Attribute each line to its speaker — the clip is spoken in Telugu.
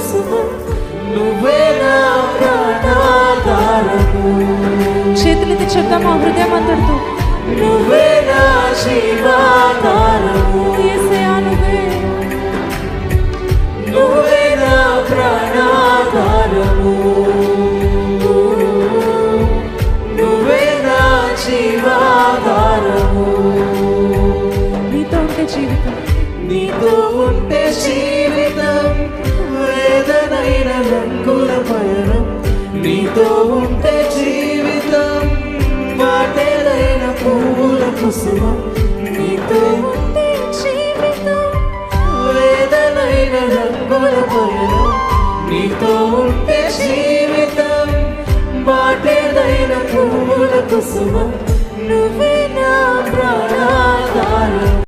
Speaker 1: కుసుమం, నువ్వే నా ప్రాణాధారము.
Speaker 2: చేతులెత్తి చెప్తామా హృదయం అంతటితో,
Speaker 1: నువ్వే నా జీవాధారము.
Speaker 2: యేసయ్యా
Speaker 1: నువ్వే నా ప్రాణాధారము, నువ్వే నా జీవాధారము.
Speaker 2: నీతో ఉంటే జీవితం,
Speaker 1: నీతో ఉంటే జీవితం, వేదనైన రంగుల పయనం. నీతో ఉంటే జీవితం, మాటలైన పువ్వుల కుసుమం. నీతో ఉంటే జీవితం, వేదనైన రంగుల పయనం. నీతో ఉంటే జీవితం, మాటలైన పువ్వుల కుసుమం. నువ్వే